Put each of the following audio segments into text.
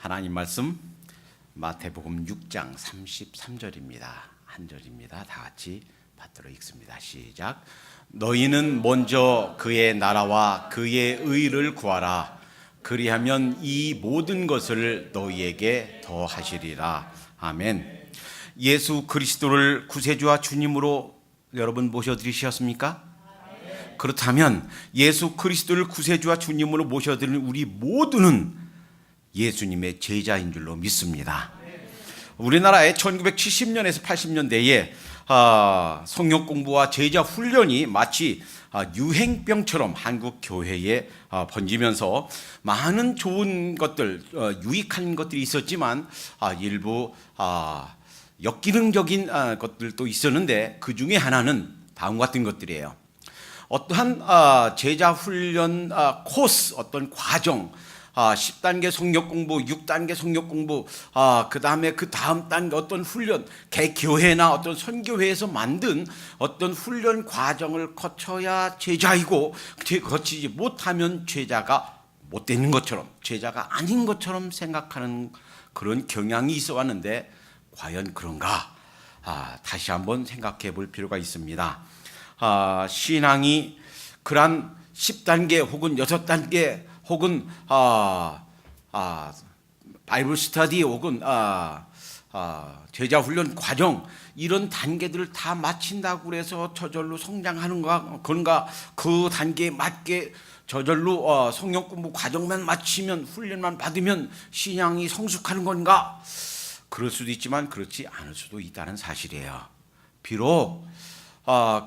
하나님 말씀 마태복음 6장 33절입니다. 한 절입니다. 다 같이 받들어 읽습니다. 시작. 너희는 먼저 그의 나라와 그의 의를 구하라. 그리하면 이 모든 것을 너희에게 더하시리라. 아멘. 예수 그리스도를 구세주와 주님으로 여러분 모셔드리셨습니까? 그렇다면 예수 그리스도를 구세주와 주님으로 모셔드리는 우리 모두는 예수님의 제자인 줄로 믿습니다. 우리나라에 1970년에서 80년대에 성역 공부와 제자 훈련이 마치 유행병처럼 한국 교회에 번지면서 많은 좋은 것들, 유익한 것들이 있었지만 일부 역기능적인 것들도 있었는데 그 중에 하나는 다음과 같은 것들이에요. 어떠한 제자 훈련 코스, 어떤 과정, 10단계 성역 공부, 6단계 성역 공부, 그 다음에 그 다음 단계 어떤 훈련, 개교회나 어떤 선교회에서 만든 어떤 훈련 과정을 거쳐야 제자이고, 거치지 못하면 제자가 못 되는 것처럼, 제자가 아닌 것처럼 생각하는 그런 경향이 있어 왔는데, 과연 그런가? 다시 한번 생각해 볼 필요가 있습니다. 신앙이 그런 10단계 혹은 6단계 혹은 바이블 스터디 혹은 제자 훈련 과정 이런 단계들을 다 마친다고 해서 저절로 성장하는 건가? 그 단계에 맞게 저절로 성경 공부 과정만 마치면 훈련만 받으면 신앙이 성숙하는 건가? 그럴 수도 있지만 그렇지 않을 수도 있다는 사실이에요. 비록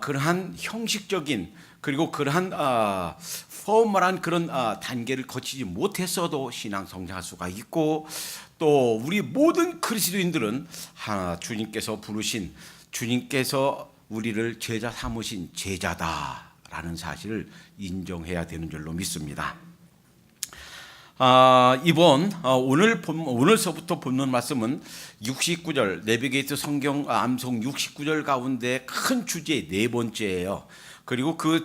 그러한 형식적인 그리고 그러한 포멀한 그런 단계를 거치지 못했어도 신앙 성장할 수가 있고, 또 우리 모든 그리스도인들은 주님께서 부르신, 주님께서 우리를 제자 삼으신 제자다라는 사실을 인정해야 되는 줄로 믿습니다. 오늘서부터 본문 말씀은 69절 내비게이트 성경 암송 69절 가운데 큰 주제 네 번째예요. 그리고 그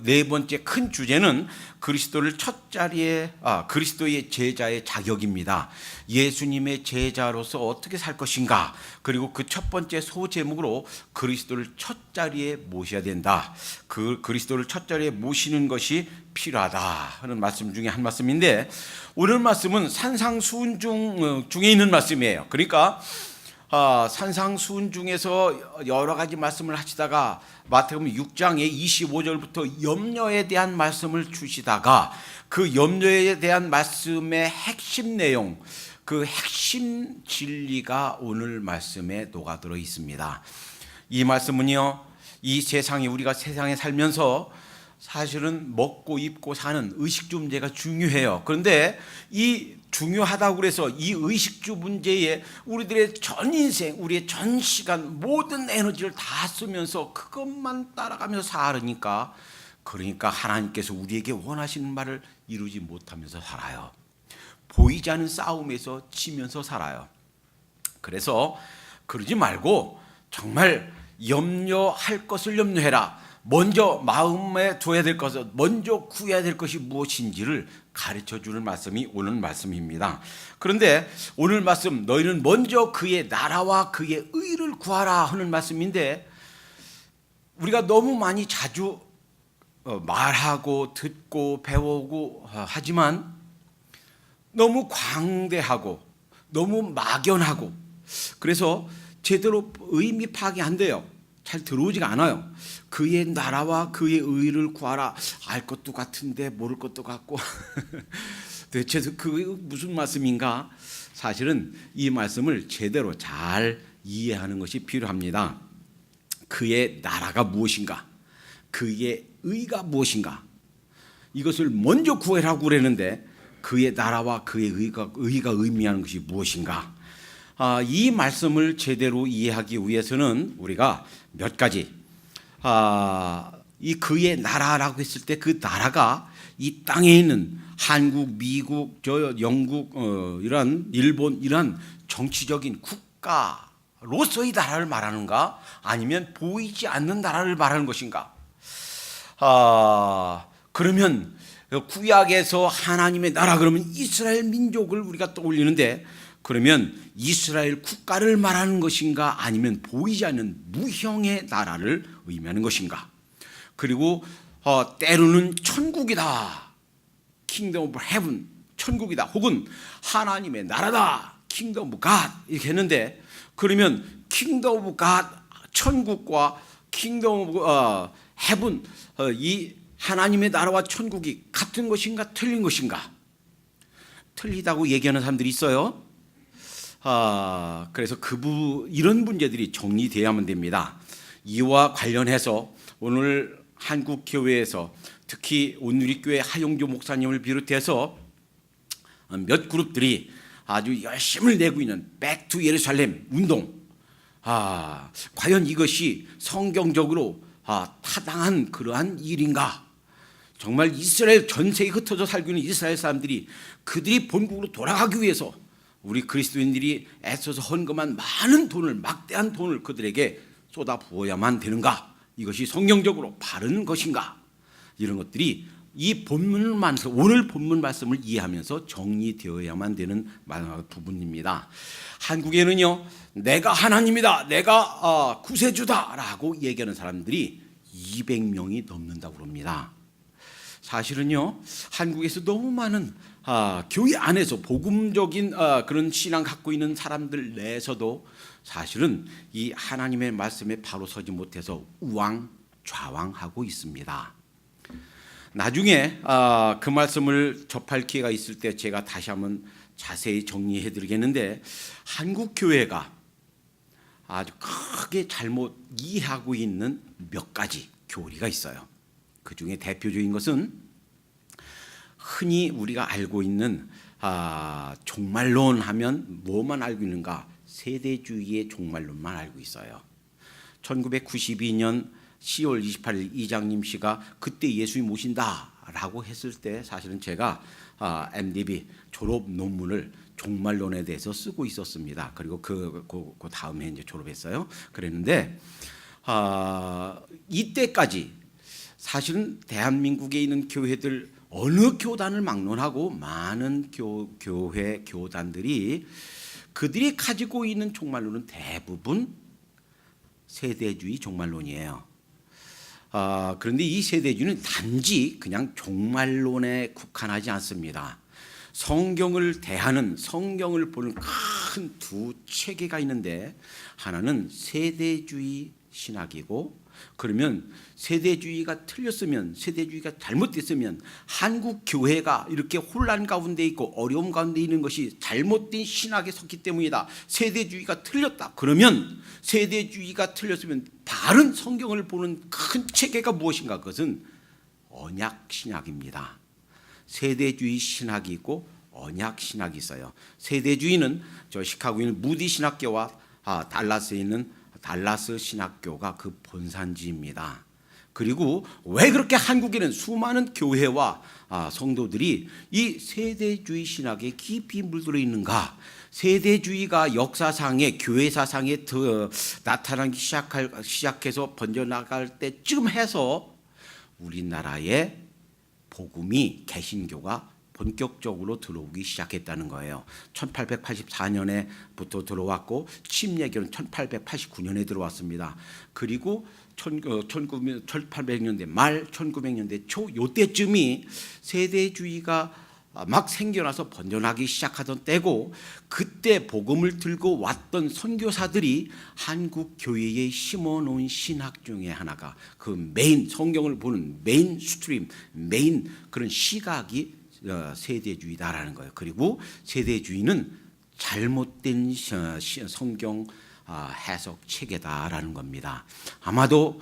네 번째 큰 주제는 그리스도를 첫 자리에 그리스도의 제자의 자격입니다. 예수님의 제자로서 어떻게 살 것인가. 그리고 그 첫 번째 소제목으로 그리스도를 첫 자리에 모셔야 된다. 그 그리스도를 첫 자리에 모시는 것이 필요하다 하는 말씀 중에 한 말씀인데, 오늘 말씀은 산상수훈 중에 있는 말씀이에요. 그러니까 산상수훈 중에서 여러 가지 말씀을 하시다가 마태복음 6장의 25절부터 염려에 대한 말씀을 주시다가 그 염려에 대한 말씀의 핵심 내용, 그 핵심 진리가 오늘 말씀에 녹아들어 있습니다. 이 말씀은요, 이 세상에, 우리가 세상에 살면서 사실은 먹고 입고 사는 의식주 문제가 중요해요. 그런데 이 중요하다고 그래서 이 의식주 문제에 우리들의 전 인생, 우리의 전 시간, 모든 에너지를 다 쓰면서 그것만 따라가면서 살으니까, 그러니까 하나님께서 우리에게 원하시는 말을 이루지 못하면서 살아요. 보이지 않는 싸움에서 지면서 살아요. 그래서 그러지 말고 정말 염려할 것을 염려해라. 먼저 마음에 둬야 될 것을, 먼저 구해야 될 것이 무엇인지를 가르쳐 주는 말씀이 오늘 말씀입니다. 그런데 오늘 말씀, 너희는 먼저 그의 나라와 그의 의를 구하라 하는 말씀인데, 우리가 너무 많이 자주 말하고 듣고 배우고 하지만 너무 광대하고 너무 막연하고, 그래서 제대로 의미 파악이 안 돼요. 잘 들어오지가 않아요. 그의 나라와 그의 의를 구하라. 알 것도 같은데 모를 것도 같고 대체 그 무슨 말씀인가? 사실은 이 말씀을 제대로 잘 이해하는 것이 필요합니다. 그의 나라가 무엇인가? 그의 의가 무엇인가? 이것을 먼저 구해라고 그랬는데 그의 나라와 그의 의가 의미하는 것이 무엇인가? 이 말씀을 제대로 이해하기 위해서는 우리가 몇 가지, 이 그의 나라라고 했을 때 그 나라가 이 땅에 있는 한국, 미국, 영국, 이런 일본, 이런 정치적인 국가로서의 나라를 말하는가, 아니면 보이지 않는 나라를 말하는 것인가? 그러면 구약에서 하나님의 나라 그러면 이스라엘 민족을 우리가 떠올리는데, 그러면 이스라엘 국가를 말하는 것인가, 아니면 보이지 않는 무형의 나라를 의미하는 것인가? 그리고 때로는 천국이다, 킹덤 오브 헤븐, 천국이다, 혹은 하나님의 나라다, 킹덤 오브 갓, 이렇게 했는데, 그러면 킹덤 오브 갓, 천국과 킹덤 오브 헤븐, 이 하나님의 나라와 천국이 같은 것인가 틀린 것인가? 틀리다고 얘기하는 사람들이 있어요. 그래서 이런 문제들이 정리돼야만 됩니다. 이와 관련해서 오늘 한국 교회에서 특히 온누리교회 하용조 목사님을 비롯해서 몇 그룹들이 아주 열심을 내고 있는 Back to 예루살렘 운동, 과연 이것이 성경적으로 타당한 그러한 일인가? 정말 이스라엘 전 세계에 흩어져 살고 있는 이스라엘 사람들이 그들이 본국으로 돌아가기 위해서 우리 그리스도인들이 애써서 헌금한 많은 돈을, 막대한 돈을 그들에게 쏟아 부어야만 되는가? 이것이 성경적으로 바른 것인가? 이런 것들이 이 오늘 본문 말씀을 이해하면서 정리되어야만 되는 부분입니다. 한국에는요, 내가 하나님이다, 내가 구세주다라고 얘기하는 사람들이 200명이 넘는다고 그럽니다. 사실은요, 한국에서 너무 많은 교회 안에서 복음적인 그런 신앙 갖고 있는 사람들 내에서도 사실은 이 하나님의 말씀에 바로 서지 못해서 우왕좌왕하고 있습니다. 나중에 그 말씀을 접할 기회가 있을 때 제가 다시 한번 자세히 정리해 드리겠는데, 한국 교회가 아주 크게 잘못 이해하고 있는 몇 가지 교리가 있어요. 그 중에 대표적인 것은 흔히 우리가 알고 있는 종말론 하면 뭐만 알고 있는가? 세대주의의 종말론만 알고 있어요. 1992년 10월 28일 이장님 씨가 그때 예수님 오신다라고 했을 때 사실은 제가 MDB 졸업 논문을 종말론에 대해서 쓰고 있었습니다. 그리고 그 다음에 이제 졸업했어요. 그랬는데 이때까지 사실은 대한민국에 있는 교회들 어느 교단을 막론하고 많은 교회 교단들이 그들이 가지고 있는 종말론은 대부분 세대주의 종말론이에요. 그런데 이 세대주의는 단지 그냥 종말론에 국한하지 않습니다. 성경을 대하는, 성경을 보는 큰 두 체계가 있는데, 하나는 세대주의 신학이고, 그러면 세대주의가 틀렸으면, 세대주의가 잘못됐으면 한국 교회가 이렇게 혼란 가운데 있고 어려움 가운데 있는 것이 잘못된 신학에 섰기 때문이다. 세대주의가 틀렸다. 그러면 세대주의가 틀렸으면 바른 성경을 보는 큰 체계가 무엇인가? 그것은 언약 신학입니다. 세대주의 신학이 있고 언약 신학이 있어요. 세대주의는 저 시카고에 있는 무디 신학교와 달라스에 있는 달라스 신학교가 그 본산지입니다. 그리고 왜 그렇게 한국에는 수많은 교회와 성도들이 이 세대주의 신학에 깊이 물들어 있는가? 세대주의가 역사상에, 교회사상에 나타나기 시작해서 번져나갈 때쯤 해서 우리나라에 복음이, 개신교가 본격적으로 들어오기 시작했다는 거예요. 1884년에부터 들어왔고 침례교는 1889년에 들어왔습니다. 그리고 1800년대 말 1900년대 초 요때쯤이 세대주의가 막 생겨나서 번져나기 시작하던 때고, 그때 복음을 들고 왔던 선교사들이 한국 교회에 심어놓은 신학 중에 하나가 그 메인, 성경을 보는 메인 스트림, 메인 그런 시각이 세대주의다라는 거예요. 그리고 세대주의는 잘못된 성경 해석 체계다라는 겁니다. 아마도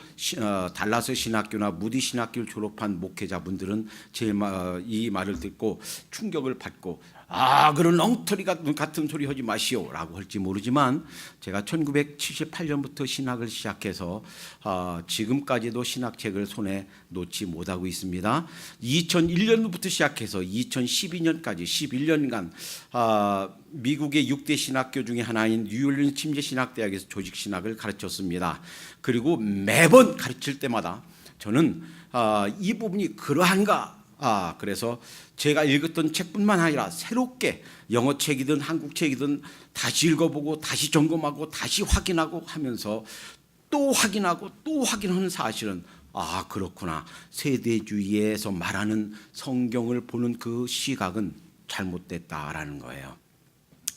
달라스 신학교나 무디 신학교를 졸업한 목회자분들은 이 말을 듣고 충격을 받고 그런 엉터리 같은 소리 하지 마시오라고 할지 모르지만, 제가 1978년부터 신학을 시작해서 지금까지도 신학책을 손에 놓지 못하고 있습니다. 2001년부터 시작해서 2012년까지 11년간 미국의 6대 신학교 중에 하나인 뉴올리언스 침례신학대학에서 조직신학을 가르쳤습니다. 그리고 매번 가르칠 때마다 저는 이 부분이 그러한가 그래서 제가 읽었던 책뿐만 아니라 새롭게 영어 책이든 한국 책이든 다시 읽어보고 다시 점검하고 다시 확인하고 하면서 또 확인하고 또 확인하는 사실은 그렇구나. 세대주의에서 말하는 성경을 보는 그 시각은 잘못됐다라는 거예요.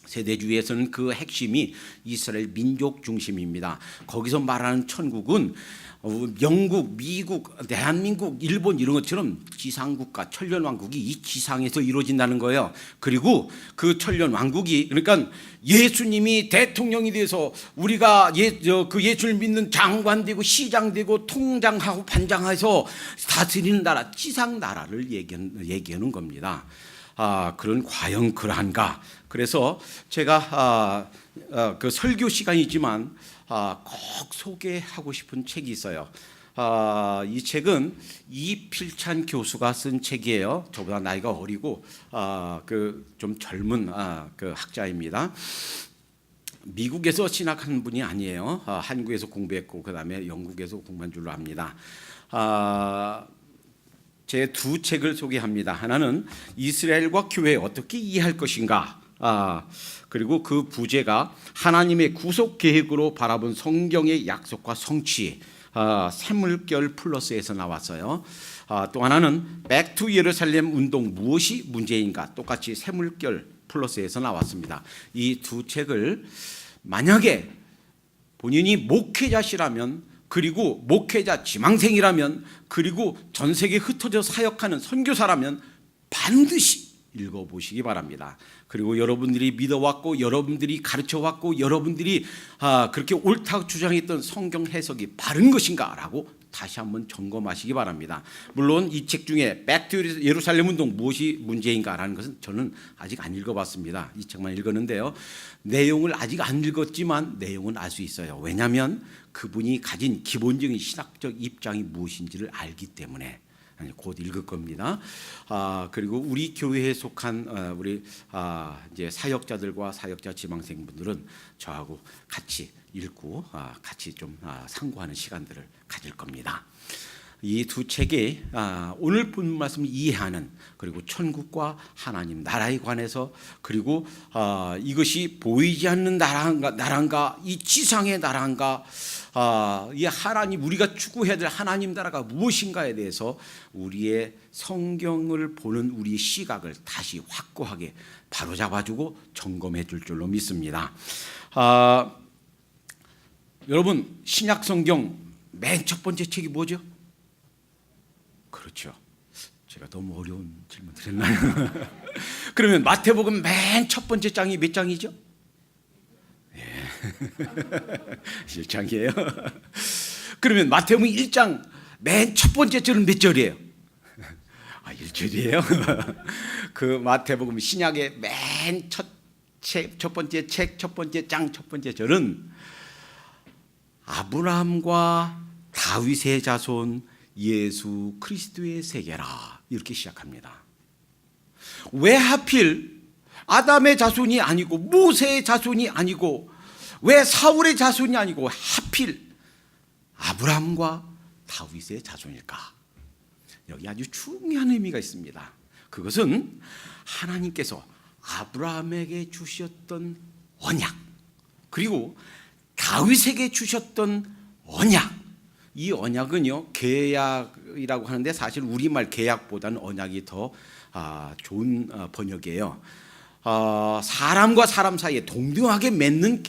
세대주의에서는 그 핵심이 이스라엘 민족 중심입니다. 거기서 말하는 천국은 영국, 미국, 대한민국, 일본 이런 것처럼 지상국가, 천년왕국이 이 지상에서 이루어진다는 거예요. 그리고 그 천년왕국이 그러니까 예수님이 대통령이 돼서 우리가 그 예수를 믿는 장관 되고 시장 되고 통장하고 반장해서 다스리는 나라, 지상 나라를 얘기하는 겁니다. 그런 과연 그러한가? 그래서 제가 그 설교 시간이지만 꼭 소개하고 싶은 책이 있어요. 이 책은 이필찬 교수가 쓴 책이에요. 저보다 나이가 어리고 그 좀 젊은 그 학자입니다. 미국에서 신학한 분이 아니에요. 한국에서 공부했고 그다음에 영국에서 공부한 줄로 압니다. 제 두 책을 소개합니다. 하나는 이스라엘과 교회 어떻게 이해할 것인가. 그리고 그 부제가 하나님의 구속 계획으로 바라본 성경의 약속과 성취. 샘물결 플러스에서 나왔어요. 또 하나는 Back to 예루살렘 운동 무엇이 문제인가. 똑같이 샘물결 플러스에서 나왔습니다. 이 두 책을 만약에 본인이 목회자시라면 그리고 목회자 지망생이라면 그리고 전 세계에 흩어져 사역하는 선교사라면 반드시 읽어보시기 바랍니다. 그리고 여러분들이 믿어왔고 여러분들이 가르쳐왔고 여러분들이 그렇게 옳다고 주장했던 성경 해석이 바른 것인가 라고 다시 한번 점검하시기 바랍니다. 물론 이 책 중에 Back to 예루살렘 운동 무엇이 문제인가라는 것은 저는 아직 안 읽어봤습니다. 이 책만 읽었는데요. 내용을 아직 안 읽었지만 내용은 알 수 있어요. 왜냐하면 그분이 가진 기본적인 신학적 입장이 무엇인지를 알기 때문에 곧 읽을 겁니다. 그리고 우리 교회에 속한 우리 이제 사역자들과 사역자 지망생분들은 저하고 같이 읽고 같이 좀 상고하는 시간들을 가질 겁니다. 이 두 책이 오늘 본 말씀을 이해하는 그리고 천국과 하나님 나라에 관해서 그리고 이것이 보이지 않는 나라인가 이 지상의 나라인가 이 하나님 우리가 추구해야 될 하나님 나라가 무엇인가에 대해서 우리의 성경을 보는 우리의 시각을 다시 확고하게 바로잡아주고 점검해 줄 줄로 믿습니다. 여러분 신약 성경 맨 첫 번째 책이 뭐죠? 그렇죠. 제가 너무 어려운 질문 드렸나요? 그러면 마태복음 맨 첫 번째 장이 몇 장이죠? 예. 1장이에요. 그러면 마태복음 1장 맨 첫 번째 절은 몇 절이에요? 1절이에요. 그 마태복음 신약의 맨 첫 번째 책, 첫 번째 장, 첫 번째 절은 아브라함과 다윗의 자손 예수 그리스도의 세계라 이렇게 시작합니다. 왜 하필 아담의 자손이 아니고 모세의 자손이 아니고 왜 사울의 자손이 아니고 하필 아브라함과 다윗의 자손일까? 여기 아주 중요한 의미가 있습니다. 그것은 하나님께서 아브라함에게 주셨던 언약 그리고 다윗에게 주셨던 언약 이 언약은요 계약이라고 하는데 사실 우리말 계약보다는 언약이 더 좋은 번역이에요. 사람과 사람 사이에 동등하게 맺는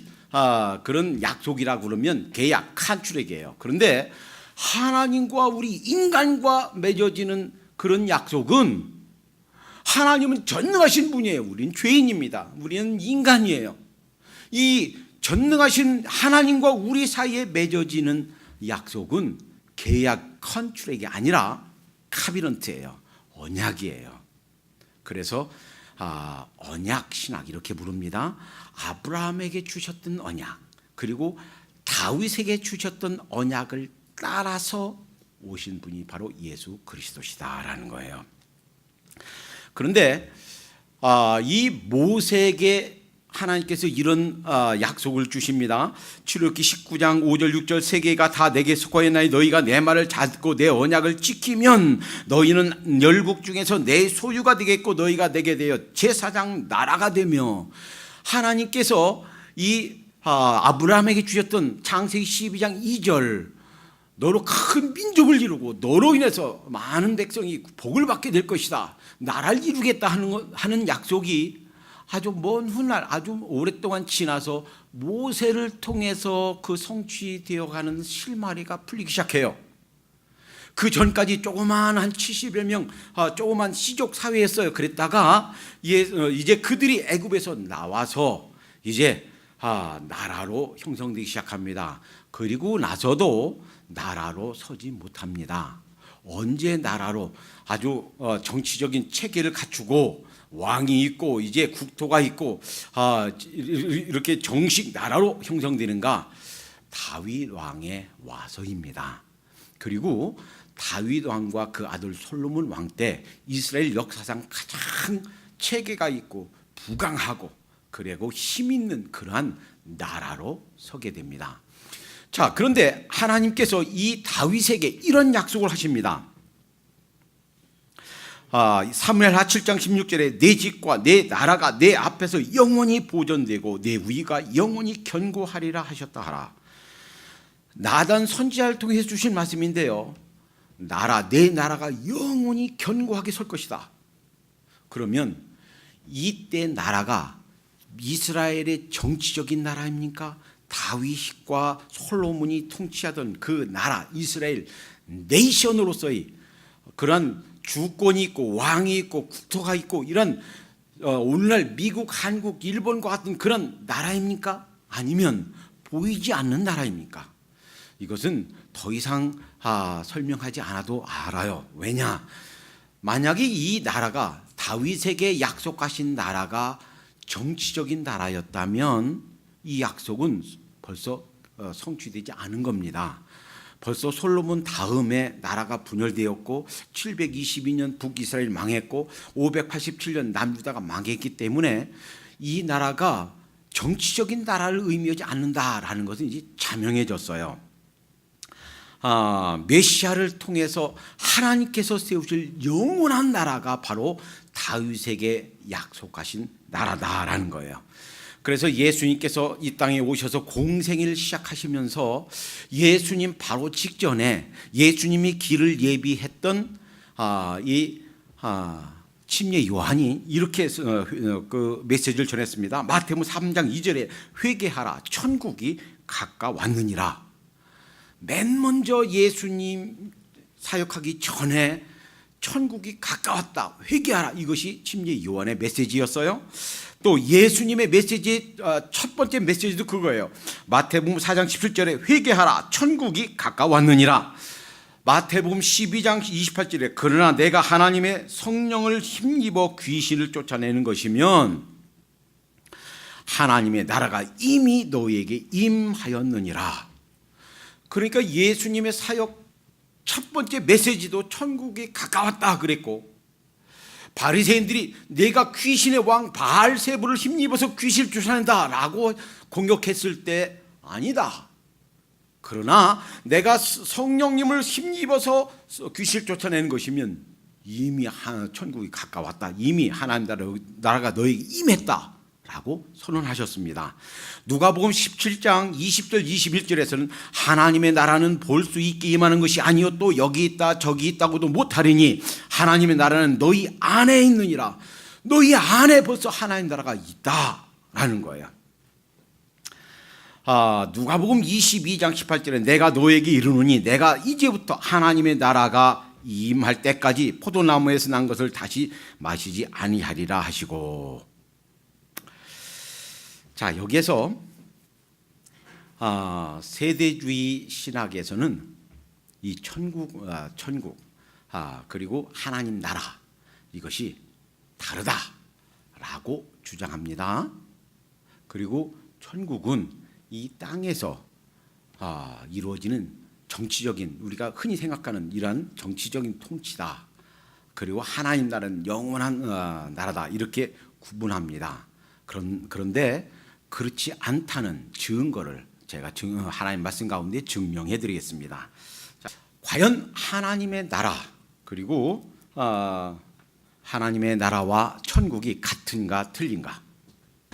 그런 약속이라고 그러면 계약, 컨트랙이에요. 그런데 하나님과 우리 인간과 맺어지는 그런 약속은 하나님은 전능하신 분이에요. 우리는 죄인입니다. 우리는 인간이에요. 이 전능하신 하나님과 우리 사이에 맺어지는 약속은 계약 컨트랙이 아니라 카비넌트예요. 언약이에요. 그래서 언약 신학 이렇게 부릅니다. 아브라함에게 주셨던 언약 그리고 다윗에게 주셨던 언약을 따라서 오신 분이 바로 예수 그리스도시다라는 거예요. 그런데 이 모세에게 하나님께서 이런 약속을 주십니다. 출애굽기 19장 5절 6절 세계가 다 내게 속하였나니 너희가 내 말을 듣고 내 언약을 지키면 너희는 열국 중에서 내 소유가 되겠고 너희가 내게 되어 제사장 나라가 되며, 하나님께서 이 아브라함에게 주셨던 창세기 12장 2절 너로 큰 민족을 이루고 너로 인해서 많은 백성이 복을 받게 될 것이다, 나라를 이루겠다 하는 약속이 아주 먼 훗날 아주 오랫동안 지나서 모세를 통해서 그 성취되어 가는 실마리가 풀리기 시작해요. 그 전까지 조그만 한 70여 명 조그만 시족 사회였어요. 그랬다가 이제 그들이 애굽에서 나와서 이제 나라로 형성되기 시작합니다. 그리고 나서도 나라로 서지 못합니다. 언제 나라로 아주 정치적인 체계를 갖추고 왕이 있고 이제 국토가 있고 이렇게 정식 나라로 형성되는가? 다윗 왕에 와서입니다. 그리고 다윗 왕과 그 아들 솔로몬 왕 때 이스라엘 역사상 가장 체계가 있고 부강하고 그리고 힘 있는 그러한 나라로 서게 됩니다. 자, 그런데 하나님께서 이 다윗에게 이런 약속을 하십니다. 사무엘하 7장 16절에 내 집과 내 나라가 내 앞에서 영원히 보존되고 내 위가 영원히 견고하리라 하셨다 하라. 나단 선지자를 통해서 주신 말씀인데요, 내 나라가 영원히 견고하게 설 것이다. 그러면 이때 나라가 이스라엘의 정치적인 나라입니까? 다윗과 솔로몬이 통치하던 그 나라 이스라엘 네이션으로서의 그런 주권이 있고 왕이 있고 국토가 있고 이런 오늘날 미국, 한국, 일본과 같은 그런 나라입니까? 아니면 보이지 않는 나라입니까? 이것은 더 이상 설명하지 않아도 알아요. 왜냐? 만약에 이 나라가 다윗에게 약속하신 나라가 정치적인 나라였다면 이 약속은 벌써 성취되지 않은 겁니다. 벌써 솔로몬 다음에 나라가 분열되었고 722년 북이스라엘 망했고 587년 남유다가 망했기 때문에 이 나라가 정치적인 나라를 의미하지 않는다라는 것은 이제 자명해졌어요. 메시아를 통해서 하나님께서 세우실 영원한 나라가 바로 다윗에게 약속하신 나라다라는 거예요. 그래서 예수님께서 이 땅에 오셔서 공생애를 시작하시면서 예수님 바로 직전에 예수님이 길을 예비했던 침례 요한이 이렇게 그 메시지를 전했습니다. 마태복음 3장 2절에 회개하라 천국이 가까웠느니라. 맨 먼저 예수님 사역하기 전에 천국이 가까웠다, 회개하라, 이것이 침례 요한의 메시지였어요. 또 예수님의 메시지 첫 번째 메시지도 그거예요. 마태복음 4장 17절에 회개하라 천국이 가까웠느니라. 마태복음 12장 28절에 그러나 내가 하나님의 성령을 힘입어 귀신을 쫓아내는 것이면 하나님의 나라가 이미 너희에게 임하였느니라. 그러니까 예수님의 사역 첫 번째 메시지도 천국이 가까웠다 그랬고, 바리새인들이 내가 귀신의 왕 바알세부를 힘입어서 귀신을 쫓아낸다라고 공격했을 때 아니다. 그러나 내가 성령님을 힘입어서 귀신을 쫓아내는 것이면 이미 천국이 가까웠다, 이미 하나님 나라가 너에게 임했다 라고 선언하셨습니다. 누가복음 17장 20절 21절에서는 하나님의 나라는 볼 수 있게 임하는 것이 아니요 또 여기 있다 저기 있다고도 못하리니 하나님의 나라는 너희 안에 있느니라. 너희 안에 벌써 하나님 나라가 있다라는 거예요. 누가복음 22장 18절에 내가 너에게 이르노니 내가 이제부터 하나님의 나라가 임할 때까지 포도나무에서 난 것을 다시 마시지 아니하리라 하시고, 자, 여기에서 세대주의 신학에서는 이 천국 그리고 하나님 나라 이것이 다르다라고 주장합니다. 그리고 천국은 이 땅에서 이루어지는 정치적인, 우리가 흔히 생각하는 이러한 정치적인 통치다. 그리고 하나님 나라는 영원한 나라다, 이렇게 구분합니다. 그런데 그렇지 않다는 증거를 제가 하나님 말씀 가운데 증명해 드리겠습니다. 자, 과연 하나님의 나라 그리고 하나님의 나라와 천국이 같은가 틀린가?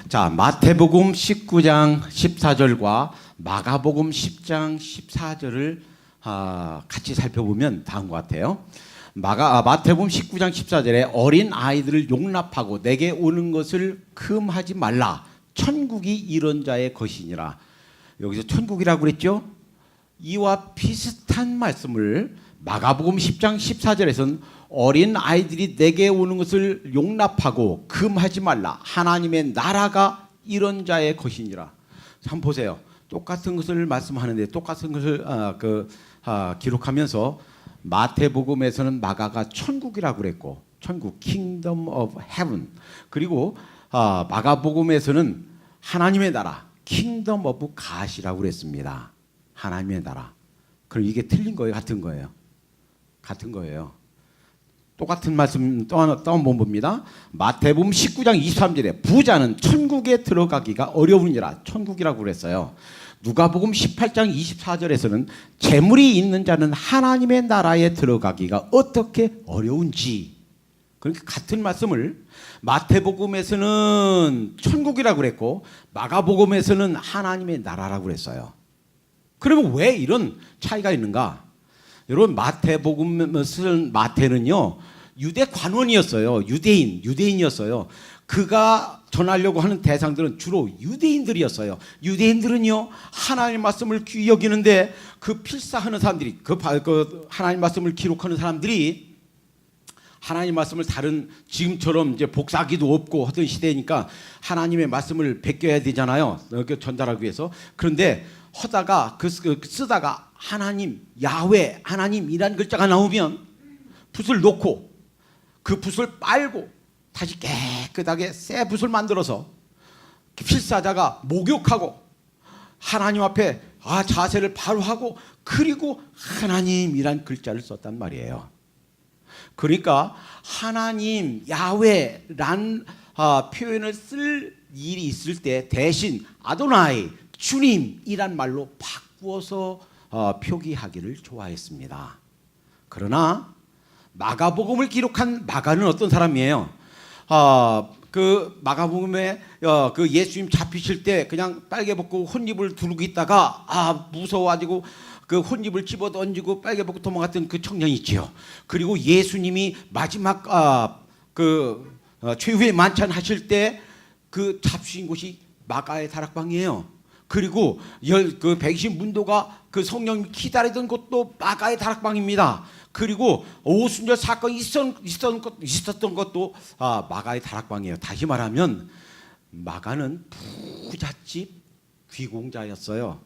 자, 마태복음 19장 14절과 마가복음 10장 14절을 같이 살펴보면 다음과 같아요. 마태복음 19장 14절에 어린 아이들을 용납하고 내게 오는 것을 금하지 말라. 천국이 이런 자의 것이니라. 여기서 천국이라고 그랬죠? 이와 비슷한 말씀을 마가복음 10장 14절에서는 어린 아이들이 내게 오는 것을 용납하고 금하지 말라. 하나님의 나라가 이런 자의 것이니라. 한번 보세요. 똑같은 것을 말씀하는데 똑같은 것을 기록하면서 마태복음에서는 마가가 천국이라고 그랬고 천국 Kingdom of Heaven 그리고 마가복음에서는 하나님의 나라 Kingdom of God이라고 그랬습니다. 하나님의 나라. 그럼 이게 틀린 거예요? 같은 거예요? 같은 거예요. 똑같은 말씀 또 한번 봅니다. 마태복음 19장 23절에 부자는 천국에 들어가기가 어려우니라. 천국이라고 그랬어요. 누가복음 18장 24절에서는 재물이 있는 자는 하나님의 나라에 들어가기가 어떻게 어려운지. 그러니까 같은 말씀을 마태복음에서는 천국이라고 그랬고 마가복음에서는 하나님의 나라라고 그랬어요. 그러면 왜 이런 차이가 있는가? 여러분 마태복음을 쓴 마태는요 유대 관원이었어요. 유대인이었어요. 그가 전하려고 하는 대상들은 주로 유대인들이었어요. 유대인들은요 하나님 말씀을 귀히 여기는데 그 필사하는 사람들이 그 하나님 말씀을 기록하는 사람들이 하나님 말씀을 다른 지금처럼 이제 복사기도 없고 하던 시대니까 하나님의 말씀을 베껴야 되잖아요. 전달하기 위해서. 그런데 하다가 쓰다가 하나님, 야훼, 하나님이란 글자가 나오면 붓을 놓고 그 붓을 빨고 다시 깨끗하게 새 붓을 만들어서 필사자가 목욕하고 하나님 앞에 자세를 바로 하고 그리고 하나님이란 글자를 썼단 말이에요. 그러니까 하나님, 야훼란 표현을 쓸 일이 있을 때 대신 아도나이, 주님이란 말로 바꾸어서 표기하기를 좋아했습니다. 그러나 마가복음을 기록한 마가는 어떤 사람이에요? 그 마가복음에 그 예수님 잡히실 때 그냥 빨개 벗고 혼입을 두르고 있다가 무서워가지고 그 혼입을 집어 던지고 빨개 벗고 도망갔던 그 청년이 있지요. 그리고 예수님이 마지막 최후의 만찬 하실 때 그 잡수신 곳이 마가의 다락방이에요. 그리고 그 백신 문도가 그 성령 기다리던 곳도 마가의 다락방입니다. 그리고 오순절 사건이 있었던 것도 마가의 다락방이에요. 다시 말하면 마가는 부잣집 귀공자였어요.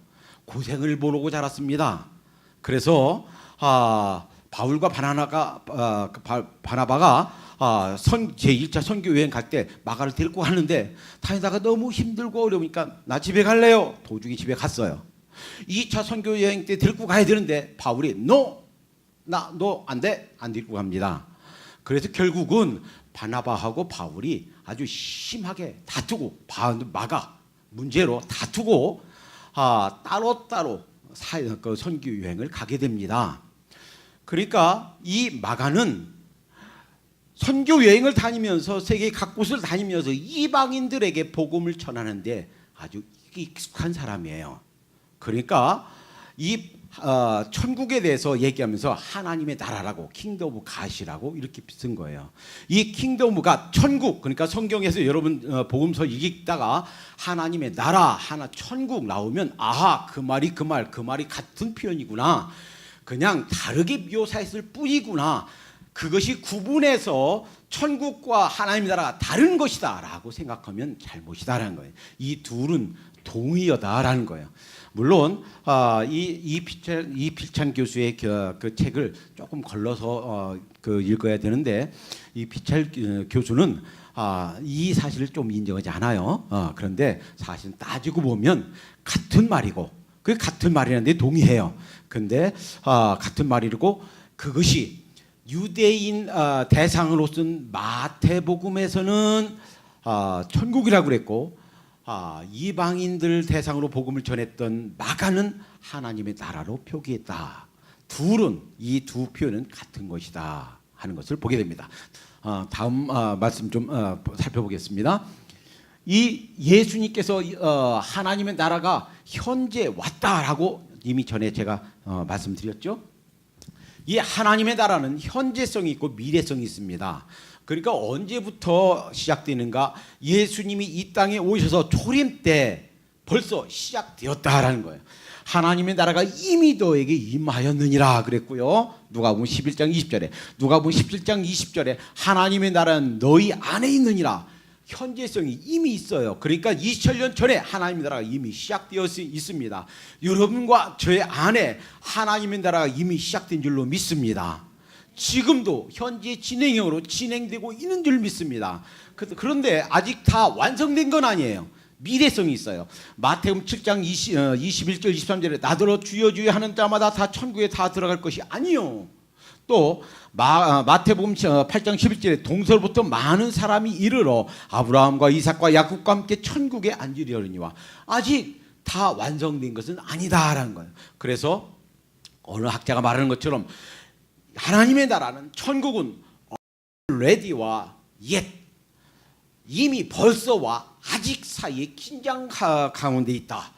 고생을 모르고 자랐습니다. 그래서 바울과 바나바가 제1차 선교 여행 갈 때 마가를 데리고 가는데 다니다가 너무 힘들고 어려우니까 나 집에 갈래요. 도중에 집에 갔어요. 2차 선교 여행 때 데리고 가야 되는데 바울이 너 안 돼. 안 데리고 갑니다. 그래서 결국은 바나바하고 바울이 아주 심하게 다투고 마가 문제로 다투고 따로따로 선교 여행을 가게 됩니다. 그러니까 이 마가는 선교 여행을 다니면서 세계 각 곳을 다니면서 이방인들에게 복음을 전하는데 아주 익숙한 사람이에요. 그러니까 이 천국에 대해서 얘기하면서 하나님의 나라라고 킹덤 오브 갓이라고 이렇게 쓴 거예요. 이 킹덤 오브 갓 천국 그러니까 성경에서 여러분 복음서 읽다가 하나님의 나라 천국 나오면 그 말이 같은 표현이구나. 그냥 다르게 묘사했을 뿐이구나. 그것이 구분해서 천국과 하나님의 나라가 다른 것이다라고 생각하면 잘못이다라는 거예요. 이 둘은 동의어다라는 거예요. 물론 이 필찬 교수의 그 책을 조금 걸러서 읽어야 되는데 이 필찬 교수는 이 사실을 좀 인정하지 않아요. 그런데 사실 따지고 보면 같은 말이고 그 같은 말이라는데 동의해요. 근데 같은 말이고 그것이 유대인 대상으로 쓴 마태복음에서는 천국이라고 그랬고, 이방인들 대상으로 복음을 전했던 마가는 하나님의 나라로 표기했다. 둘은 이 두 표현은 같은 것이다 하는 것을 보게 됩니다. 다음 말씀 좀 살펴보겠습니다. 이 예수님께서 하나님의 나라가 현재 왔다라고 이미 전에 제가 말씀드렸죠. 이 하나님의 나라는 현재성이 있고 미래성이 있습니다. 그러니까 언제부터 시작되는가? 예수님이 이 땅에 오셔서 초림 때 벌써 시작되었다라는 거예요. 하나님의 나라가 이미 너에게 임하였느니라 그랬고요. 누가복음 11장 20절에, 누가복음 17장 20절에 하나님의 나라는 너희 안에 있느니라. 현재성이 이미 있어요. 그러니까 2000년 전에 하나님의 나라가 이미 시작되어 있습니다. 여러분과 저의 안에 하나님의 나라가 이미 시작된 줄로 믿습니다. 지금도 현재 진행형으로 진행되고 있는 줄 믿습니다. 그런데 아직 다 완성된 건 아니에요. 미래성이 있어요. 마태복음 7장 21절 23절에 나더러 주여 주여 하는 자마다 다 천국에 다 들어갈 것이 아니요. 또 마태복음 8장 11절에 동서로부터 많은 사람이 이르러 아브라함과 이삭과 야곱과 함께 천국에 앉으려니와 아직 다 완성된 것은 아니다라는 거예요. 그래서 어느 학자가 말하는 것처럼 하나님의 나라는 천국은 already와 yet 이미 벌써와 아직 사이에 긴장 가운데 있다.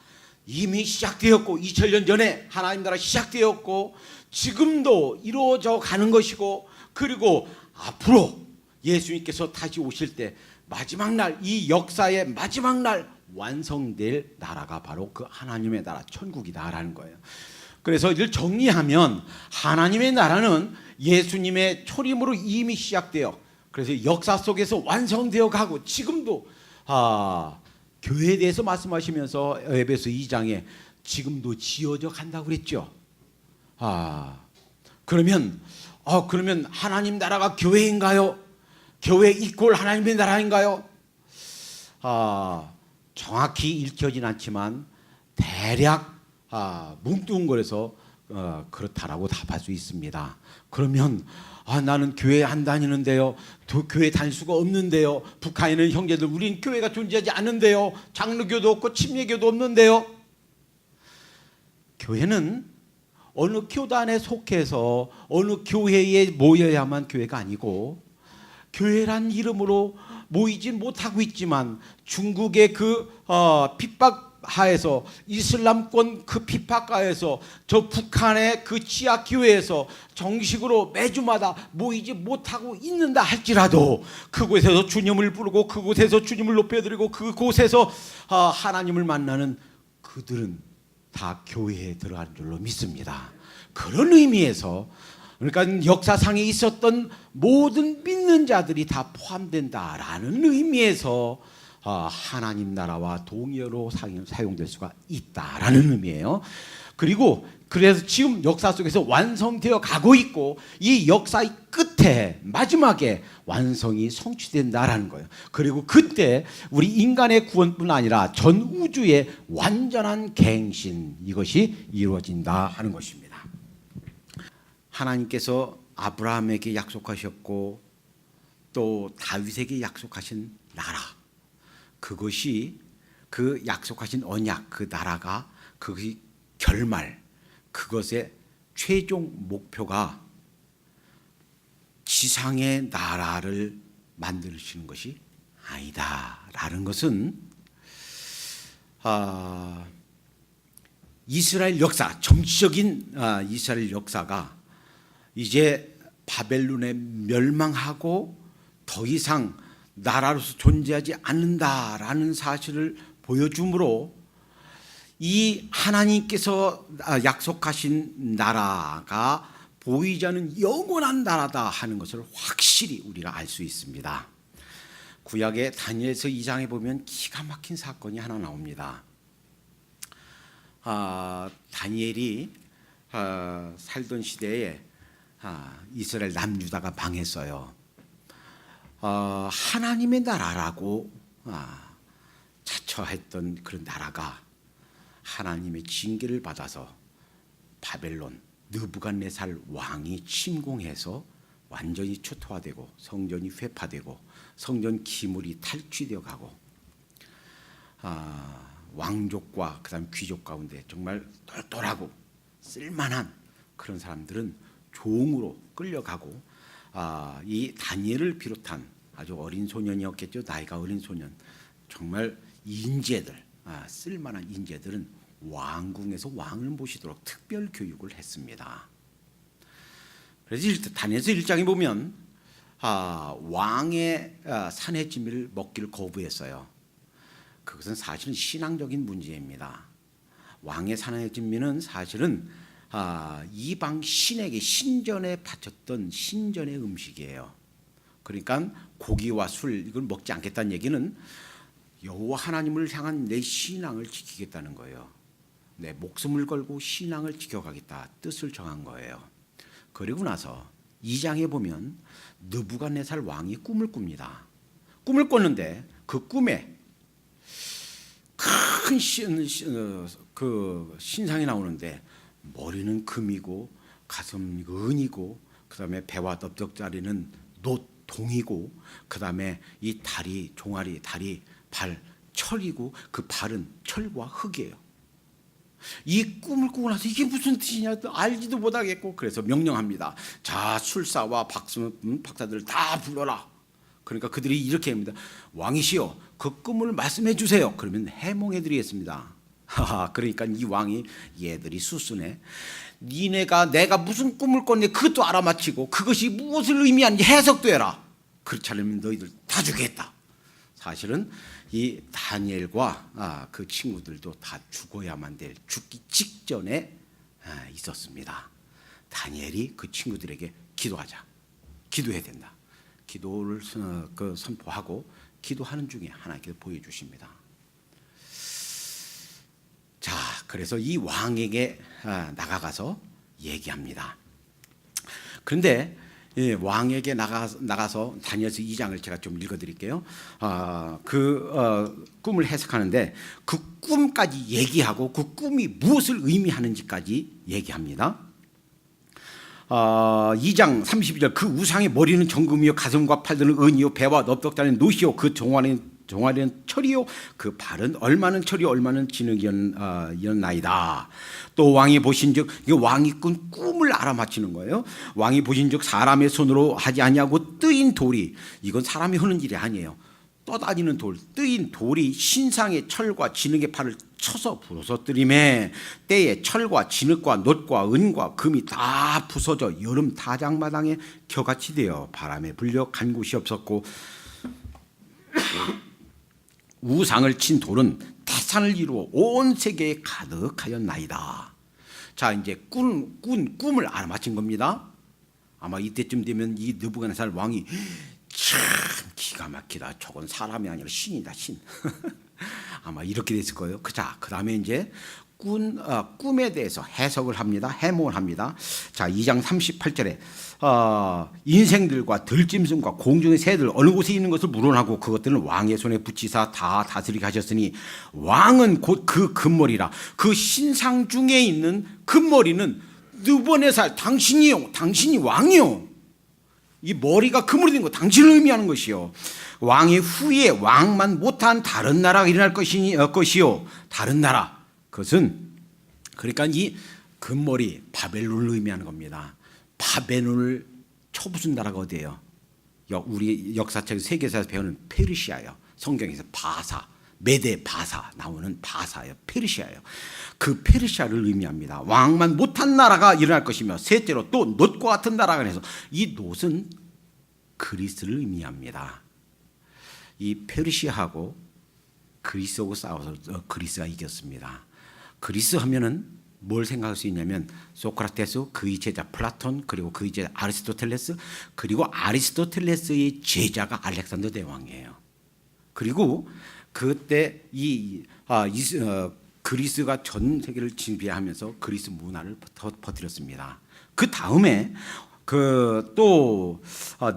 이미 시작되었고 2000년 전에 하나님 나라 시작되었고 지금도 이루어져 가는 것이고 그리고 앞으로 예수님께서 다시 오실 때 마지막 날 이 역사의 마지막 날 완성될 나라가 바로 그 하나님의 나라 천국이다라는 거예요. 그래서 이를 정리하면 하나님의 나라는 예수님의 초림으로 이미 시작되어 그래서 역사 속에서 완성되어 가고 지금도 교회에 대해서 말씀하시면서 에베소 2장에 지금도 지어져 간다고 그랬죠. 그러면 하나님 나라가 교회인가요? 교회 이꼴 하나님의 나라인가요? 정확히 읽혀진 않지만 대략 뭉뚱거려서 그렇다라고 답할 수 있습니다. 그러면 나는 교회 안 다니는데요. 교회 다닐 수가 없는데요. 북한에는 형제들 우린 교회가 존재하지 않는데요. 장로교도 없고 침례교도 없는데요. 교회는 어느 교단에 속해서 어느 교회에 모여야만 교회가 아니고 교회란 이름으로 모이진 못하고 있지만 중국의 그 핍박하에서 이슬람권 그 핍박하에서 저 북한의 그 지하 교회에서 정식으로 매주마다 모이지 못하고 있는다 할지라도 그곳에서 주님을 부르고 그곳에서 주님을 높여드리고 그곳에서 하나님을 만나는 그들은 다 교회에 들어간 줄로 믿습니다. 그런 의미에서 그러니까 역사상에 있었던 모든 믿는 자들이 다 포함된다라는 의미에서 하나님 나라와 동의어로 사용될 수가 있다라는 의미예요. 그리고 그래서 지금 역사 속에서 완성되어 가고 있고 이 역사의 끝에 마지막에 완성이 성취된다라는 거예요. 그리고 그때 우리 인간의 구원뿐 아니라 전 우주의 완전한 갱신 이것이 이루어진다 하는 것입니다. 하나님께서 아브라함에게 약속하셨고 또 다윗에게 약속하신 나라 그것이 그 약속하신 언약 그 나라가 그것이 결말 그것의 최종 목표가 지상의 나라를 만드시는 것이 아니다라는 것은 이스라엘 역사 정치적인 이스라엘 역사가 이제 바벨론에 멸망하고 더 이상 나라로서 존재하지 않는다라는 사실을 보여주므로 이 하나님께서 약속하신 나라가 보이지 않는 영원한 나라다 하는 것을 확실히 우리가 알 수 있습니다. 구약의 다니엘서 2장에 보면 기가 막힌 사건이 하나 나옵니다. 다니엘이 살던 시대에 이스라엘 남유다가 망했어요. 하나님의 나라라고 자처했던 그런 나라가 하나님의 징계를 받아서 바벨론 느부갓네살 왕이 침공해서 완전히 초토화되고 성전이 회파되고 성전 기물이 탈취되어 가고 왕족과 그다음 귀족 가운데 정말 똘똘하고 쓸만한 그런 사람들은 종으로 끌려가고 이 다니엘을 비롯한 아주 어린 소년이었겠죠. 나이가 어린 소년 정말 인재들 쓸만한 인재들은 왕궁에서 왕을 모시도록 특별 교육을 했습니다. 그래서 다니엘서 1장에 보면 왕의 산의 진미를 먹기를 거부했어요. 그것은 사실은 신앙적인 문제입니다. 왕의 산의 진미는 사실은 이방 신에게 신전에 바쳤던 신전의 음식이에요. 그러니까 고기와 술 이걸 먹지 않겠다는 얘기는 여호와 하나님을 향한 내 신앙을 지키겠다는 거예요. 내 목숨을 걸고 신앙을 지켜가겠다 뜻을 정한 거예요. 그리고 나서 2장에 보면 느부갓네살 왕이 꿈을 꿉니다. 꿈을 꿨는데 그 꿈에 큰 신상이 나오는데 머리는 금이고 가슴이 은이고 그다음에 배와 넓적다리는 동이고 그다음에 이 다리 종아리 다리 발 철이고 그 발은 철과 흙이에요. 이 꿈을 꾸고 나서 이게 무슨 뜻이냐 알지도 못하겠고 그래서 명령합니다. 자 술사와 박사들 다 불러라. 그러니까 그들이 이렇게 합니다. 왕이시여 그 꿈을 말씀해 주세요. 그러면 해몽해 드리겠습니다. 그러니까 이 왕이 얘들이 수순해 니네가 내가 무슨 꿈을 꿨는데 그것도 알아맞히고 그것이 무엇을 의미하는지 해석도 해라. 그렇지 않으면 너희들 다 죽겠다. 사실은 이 다니엘과 그 친구들도 다 죽어야만 될 죽기 직전에 있었습니다. 다니엘이 그 친구들에게 기도하자. 기도해야 된다. 기도를 선포하고 기도하는 중에 하나님께서 보여주십니다. 자, 그래서 이 왕에게 나가서 얘기합니다. 그런데 왕에게 나가서 다니엘서 2장을 제가 좀 읽어드릴게요. 꿈을 해석하는데 그 꿈까지 얘기하고 그 꿈이 무엇을 의미하는지까지 얘기합니다. 2장 32절 그 우상의 머리는 정금이요 가슴과 팔들은 은이요 배와 넓적다리는 노시요 그 종아리는 철이요 그 발은 얼마는 철이요 얼마는 진흙이었나이다. 또 왕이 보신즉 왕이 꾼 꿈을 알아맞히는 거예요. 왕이 보신즉 사람의 손으로 하지 아니하고 뜨인 돌이 이건 사람이 하는 일이 아니에요. 떠다니는 돌 뜨인 돌이 신상의 철과 진흙의 팔을 쳐서 부서뜨리매 때에 철과 진흙과 놋과 은과 금이 다 부서져 여름 타작마당에 겨같이 되어 바람에 불려 간 곳이 없었고 우상을 친 돌은 태산을 이루어 온 세계에 가득하였나이다. 자 이제 꿈을 알아맞힌 겁니다. 아마 이때쯤 되면 이 느부갓네살 왕이 참 기가 막히다. 저건 사람이 아니라 신이다 신. 아마 이렇게 됐을 거예요. 자 그다음에 이제 꿈에 대해서 해석을 합니다. 해몽을 합니다. 자 2장 38절에 인생들과 들짐승과 공중의 새들 어느 곳에 있는 것을 물어나고 그것들은 왕의 손에 붙이사 다 다스리게 하셨으니 왕은 곧 그 금머리라. 그 신상 중에 있는 금머리는 느부갓네살 당신이요 당신이 왕이요. 이 머리가 금으로 된 거 당신을 의미하는 것이요. 왕의 후에 왕만 못한 다른 나라가 일어날 것이요. 다른 나라. 그것은 그러니까 이 금머리 바벨론을 의미하는 겁니다. 바벨론을 쳐부순 나라가 어디예요? 우리 역사책 세계사에서 배우는 페르시아예요. 성경에서 바사, 메데 바사 나오는 바사예요. 페르시아예요. 그 페르시아를 의미합니다. 왕만 못한 나라가 일어날 것이며 셋째로 또 놋과 같은 나라가 해서 이 놋은 그리스를 의미합니다. 이 페르시아하고 그리스하고 싸워서 그리스가 이겼습니다. 그리스 하면은 뭘 생각할 수 있냐면 소크라테스 그의 제자 플라톤 그리고 그의 제자 아리스토텔레스 그리고 아리스토텔레스의 제자가 알렉산더 대왕이에요. 그리고 그때 그리스가 전 세계를 지배하면서 그리스 문화를 퍼뜨렸습니다. 그 다음에 또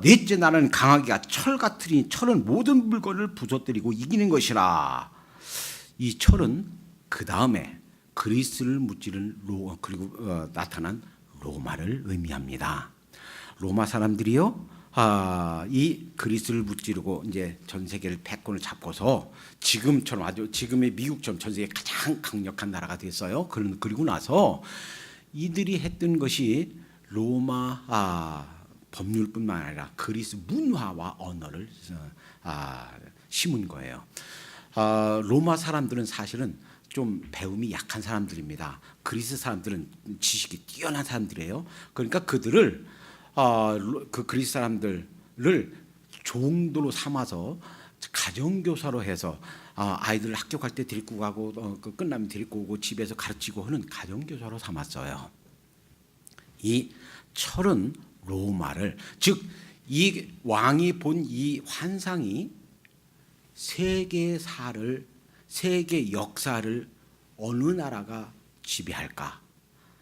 넷째 나라는 강하기가 철 같으니 철은 모든 물건을 부서뜨리고 이기는 것이라. 이 철은 그 다음에 그리스를 무찌른 그리고 나타난 로마를 의미합니다. 로마 사람들이요, 이 그리스를 무찌르고 이제 전 세계를 패권을 잡고서 지금처럼 아주 지금의 미국처럼 전 세계 가장 강력한 나라가 됐어요. 그리고 나서 이들이 했던 것이 로마 법률뿐만 아니라 그리스 문화와 언어를 심은 거예요. 로마 사람들은 사실은 좀 배움이 약한 사람들입니다. 그리스 사람들은 지식이 뛰어난 사람들이에요. 그러니까 그들을 그 그리스 사람들을 종도로 삼아서 가정교사로 해서 아이들 학교 갈 때 데리고 가고 끝나면 데리고 오고 집에서 가르치고 하는 가정교사로 삼았어요. 이 철은 로마를, 즉 이 왕이 본 이 환상이 세계 역사를 어느 나라가 지배할까,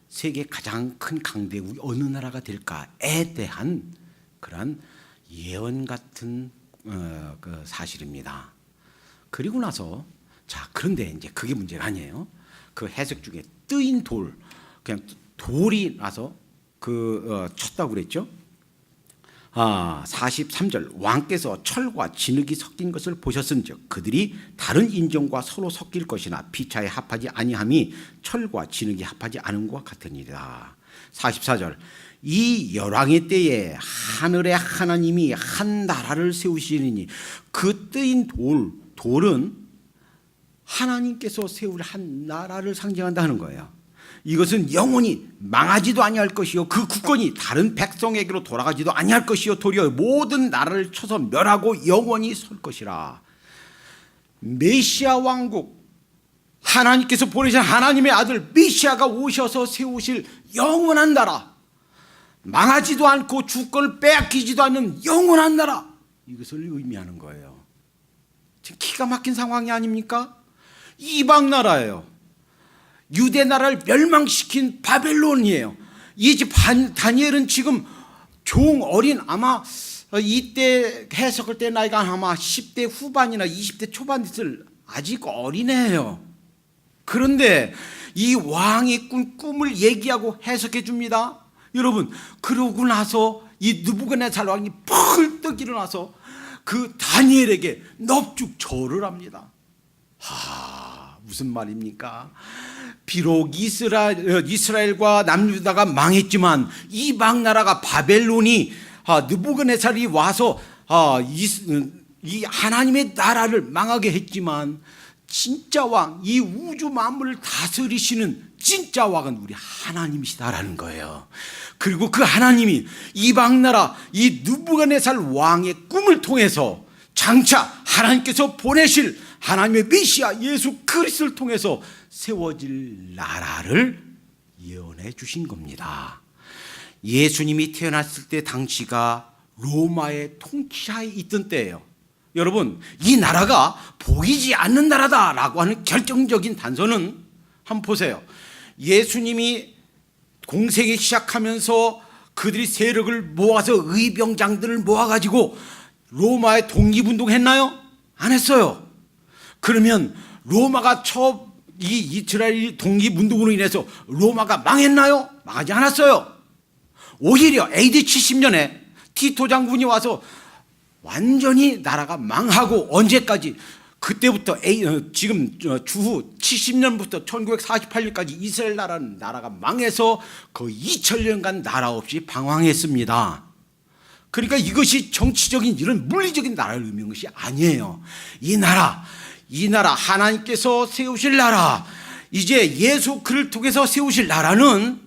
세계 가장 큰 강대국이 어느 나라가 될까에 대한 그러한 예언 같은 그 사실입니다. 그리고 나서 그런데 이제 그게 문제가 아니에요. 그 해석 중에 뜨인 돌, 그냥 돌이 나서 쳤다고 그랬죠. 43절, 왕께서 철과 진흙이 섞인 것을 보셨은즉 그들이 다른 인종과 서로 섞일 것이나 피차에 합하지 아니함이 철과 진흙이 합하지 않은 것과 같으니라. 44절, 이 열왕의 때에 하늘의 하나님이 한 나라를 세우시리니, 그 뜨인 돌은 하나님께서 세울 한 나라를 상징한다는 거예요. 이것은 영원히 망하지도 아니할 것이요, 그 국권이 다른 백성에게로 돌아가지도 아니할 것이요, 도리어 모든 나라를 쳐서 멸하고 영원히 설 것이라. 메시아 왕국, 하나님께서 보내신 하나님의 아들 메시아가 오셔서 세우실 영원한 나라, 망하지도 않고 주권을 빼앗기지도 않는 영원한 나라, 이것을 의미하는 거예요. 지금 기가 막힌 상황이 아닙니까? 이방 나라예요. 유대 나라를 멸망시킨 바벨론이에요. 이 집 다니엘은 지금 어린, 아마 이때 해석할 때 나이가 아마 10대 후반이나 20대 초반 됐을 아직 어린애예요. 그런데 이 왕이 꾼 꿈을 얘기하고 해석해 줍니다. 여러분, 그러고 나서 이 느부갓네살 왕이 펄떡 일어나서 그 다니엘에게 넙죽 절을 합니다. 무슨 말입니까? 비록 이스라엘과 남유다가 망했지만 이방 나라가 바벨론이 느부갓네살이 와서 이 하나님의 나라를 망하게 했지만, 진짜 왕, 이 우주 만물을 다스리시는 진짜 왕은 우리 하나님이시다라는 거예요. 그리고 그 하나님이 이방 나라 이 느부갓네살 왕의 꿈을 통해서 장차 하나님께서 보내실 하나님의 메시아 예수 그리스도를 통해서 세워질 나라를 예언해 주신 겁니다. 예수님이 태어났을 때 당시가 로마의 통치하에 있던 때예요. 여러분, 이 나라가 보이지 않는 나라다라고 하는 결정적인 단서는 한번 보세요. 예수님이 공생이 시작하면서 그들이 세력을 모아서 의병장들을 모아가지고 로마의 독립운동 했나요? 안 했어요. 그러면 로마가 이 이스라엘 독립운동으로 인해서 로마가 망했나요? 망하지 않았어요. 오히려 AD 70년에 티토 장군이 와서 완전히 나라가 망하고, 언제까지? 그때부터 지금 주후 70년부터 1948년까지 이스라엘 나라가 망해서 거의 2000년간 나라 없이 방황했습니다. 그러니까 이것이 정치적인 이런 물리적인 나라를 의미하는 것이 아니에요. 이 나라 하나님께서 세우실 나라, 이제 예수 그를 통해서 세우실 나라는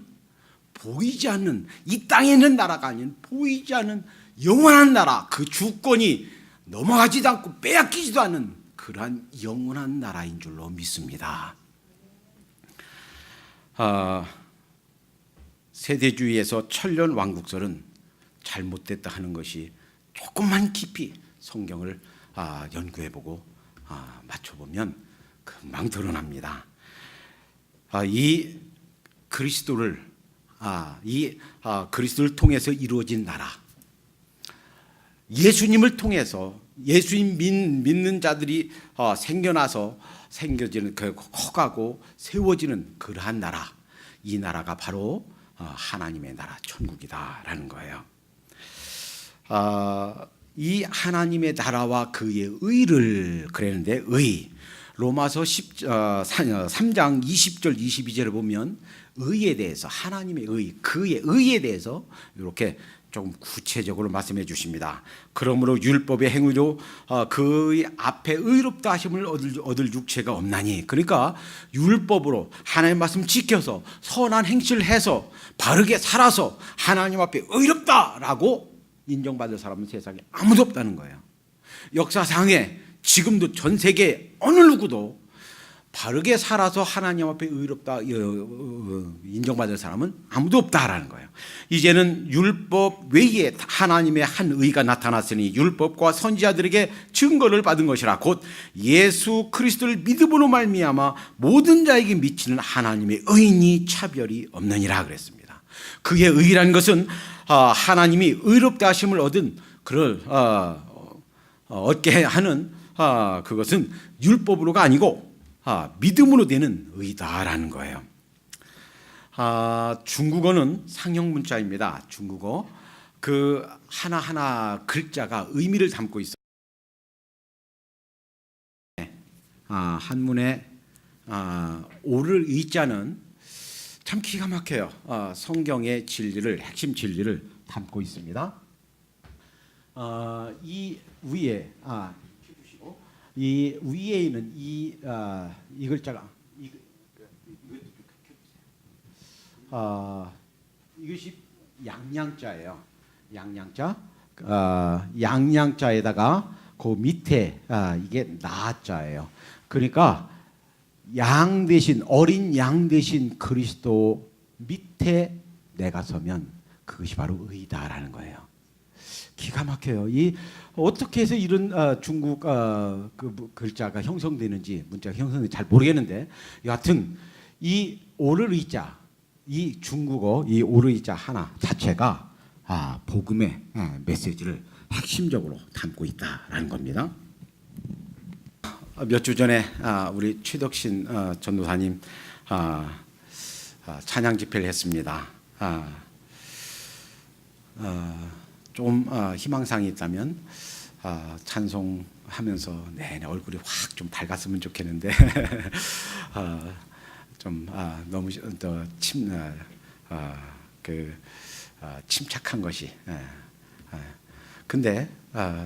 보이지 않는, 이 땅에 있는 나라가 아닌 보이지 않는 영원한 나라, 그 주권이 넘어가지도 않고 빼앗기지도 않는 그러한 영원한 나라인 줄로 믿습니다. 세대주의에서 천년 왕국설은 잘못됐다 하는 것이 조금만 깊이 성경을 연구해보고 맞춰보면 금방 드러납니다. 이 그리스도를 그리스도를 통해서 이루어진 나라, 예수님을 통해서 예수님 믿는 자들이 생겨지는, 커가고 세워지는 그러한 나라, 이 나라가 바로 하나님의 나라 천국이다라는 거예요. 이 하나님의 나라와 그의 의를 그랬는데 로마서 3장 20절 22절을 보면 의에 대해서 하나님의 그의 의에 대해서 이렇게 조금 구체적으로 말씀해 주십니다. 그러므로 율법의 행위로 그의 앞에 의롭다 하심을 얻을 육체가 없나니, 그러니까 율법으로 하나님의 말씀 지켜서 선한 행실을 해서 바르게 살아서 하나님 앞에 의롭다라고 인정받을 사람은 세상에 아무도 없다는 거예요. 역사상에 지금도 전 세계 어느 누구도 바르게 살아서 하나님 앞에 의롭다 인정받을 사람은 아무도 없다라는 거예요. 이제는 율법 외에 하나님의 한 의가 나타났으니 율법과 선지자들에게 증거를 받은 것이라 곧 예수 그리스도를 믿음으로 말미암아 모든 자에게 미치는 하나님의 의인이 차별이 없느니라 그랬습니다. 그의 의라는 것은 하나님이 의롭다 하심을 얻은 그를 얻게 하는 그것은 율법으로가 아니고 믿음으로 되는 의다라는 거예요. 중국어는 상형 문자입니다. 중국어 그 하나하나 글자가 의미를 담고 있어요. 한문에 오를 의자는 참 기가 막혀요. 성경의 진리를, 핵심 진리를 담고 있습니다. 이 위에 이 위에 있는 이 글자가 이것이 양양자예요. 양양자. 양양자에다가 그 밑에 이게 나자예요. 그러니까 양 대신 어린 양 대신 그리스도 밑에 내가 서면 그것이 바로 의다라는 거예요. 기가 막혀요. 이 어떻게 해서 이런 중국 그 글자가 형성되는지, 문자가 형성되는지 잘 모르겠는데, 여하튼 이 오를 의자, 이 중국어 이 오를 의자 하나 자체가 복음의 메시지를 핵심적으로 담고 있다라는 겁니다. 몇 주 전에 우리 최덕신 전도사님 찬양 집회를 했습니다. 좀 희망사항이 있다면 찬송하면서 내 얼굴이 확 좀 밝았으면 좋겠는데 좀 너무 침착한 것이 근데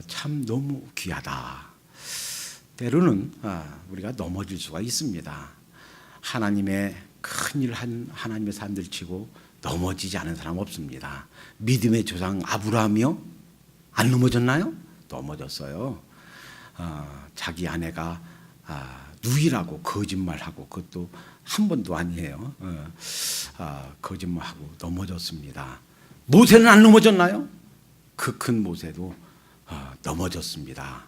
참 너무 귀하다. 때로는 우리가 넘어질 수가 있습니다. 하나님의 큰일 한 하나님의 사람들 치고 넘어지지 않은 사람 없습니다. 믿음의 조상 아브라함이요? 안 넘어졌나요? 넘어졌어요. 자기 아내가 누이라고 거짓말하고, 그것도 한 번도 아니에요. 거짓말하고 넘어졌습니다. 모세는 안 넘어졌나요? 그 큰 모세도 넘어졌습니다.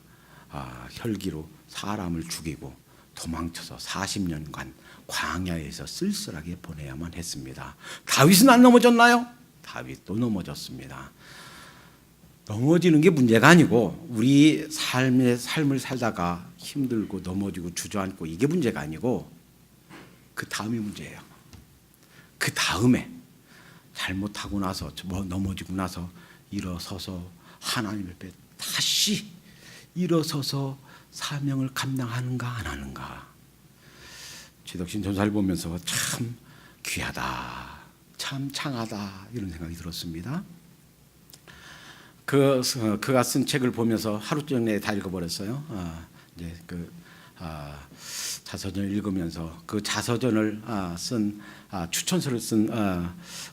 혈기로 사람을 죽이고 도망쳐서 40년간 광야에서 쓸쓸하게 보내야만 했습니다. 다윗은 안 넘어졌나요? 다윗도 넘어졌습니다. 넘어지는 게 문제가 아니고 우리 삶을 살다가 힘들고 넘어지고 주저앉고 이게 문제가 아니고 그 다음이 문제예요. 그 다음에 잘못하고 나서 넘어지고 나서 일어서서 하나님 앞에 다시 일어서서 사명을 감당하는가 안 하는가. 최덕신 전사를 보면서 참 귀하다, 참 창하다 이런 생각이 들었습니다. 그가 쓴 책을 보면서 하루 전에 다 읽어버렸어요. 이제 자서전을 읽으면서 그 자서전을 쓴 추천서를 쓴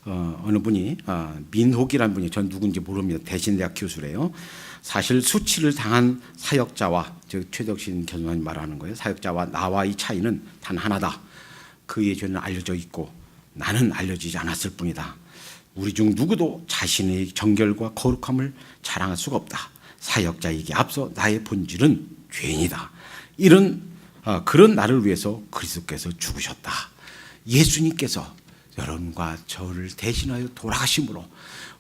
어느 분이 민혹이라는 분이, 전 누군지 모릅니다. 대신대학 교수래요. 사실 수치를 당한 사역자와, 즉 최덕신 교수님 말하는 거예요. 사역자와 나와의 차이는 단 하나다. 그의 죄는 알려져 있고 나는 알려지지 않았을 뿐이다. 우리 중 누구도 자신의 정결과 거룩함을 자랑할 수가 없다. 사역자에게 앞서 나의 본질은 죄인이다. 그런 나를 위해서 그리스도께서 죽으셨다. 예수님께서 여러분과 저를 대신하여 돌아가심으로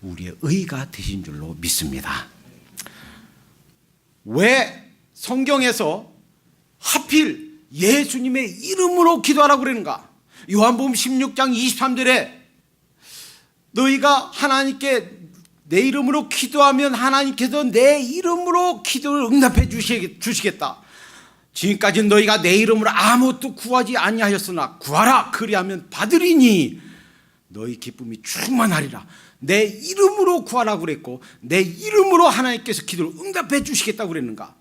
우리의 의가 되신 줄로 믿습니다. 왜 성경에서 하필 예수님의 이름으로 기도하라고 그러는가? 요한복음 16장 23절에 너희가 하나님께 내 이름으로 기도하면 하나님께서 내 이름으로 기도를 응답해 주시겠다. 지금까지 너희가 내 이름으로 아무것도 구하지 아니하였으나 구하라 그리하면 받으리니 너희 기쁨이 충만하리라. 내 이름으로 구하라고 그랬고 내 이름으로 하나님께서 기도를 응답해 주시겠다고 그랬는가.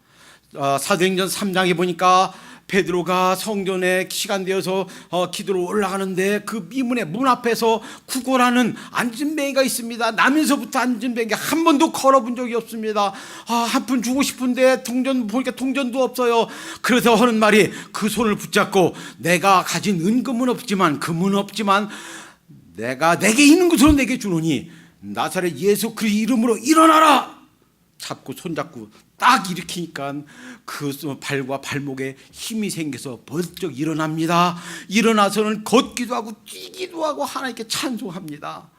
사도행전 3장에 보니까 베드로가 성전에 시간 되어서 기도로 올라가는데 그 미문의 문 앞에서 구걸하는 안진뱅이가 있습니다. 나면서부터 안진뱅이가 한 번도 걸어본 적이 없습니다. 한 푼 주고 싶은데 동전 보니까 동전도 없어요. 그래서 하는 말이 그 손을 붙잡고 내가 가진 은금은 없지만 금은 없지만 내가 내게 있는 것으로 내게 주노니 나사렛 예수 그 이름으로 일어나라. 잡고 손잡고 딱 일으키니까 그 발과 발목에 힘이 생겨서 번쩍 일어납니다. 일어나서는 걷기도 하고 뛰기도 하고 하나님께 찬송합니다.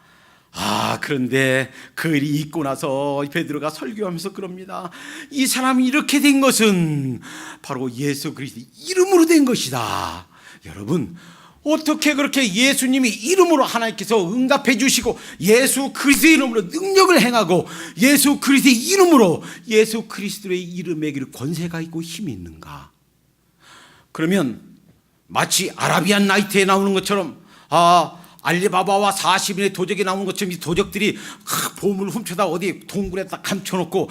그런데 그 일이 있고 나서 베드로가 설교하면서 그럽니다. 이 사람이 이렇게 된 것은 바로 예수 그리스도의 이름으로 된 것이다. 여러분, 어떻게 그렇게 예수님이 이름으로 하나님께서 응답해 주시고 예수 그리스도의 이름으로 능력을 행하고 예수 그리스도의 이름으로 예수 그리스도의 이름에 권세가 있고 힘이 있는가? 그러면 마치 아라비안 나이트에 나오는 것처럼 알리바바와 40인의 도적이 나오는 것처럼 이 도적들이 보물을 훔쳐다 어디 동굴에 딱 감춰놓고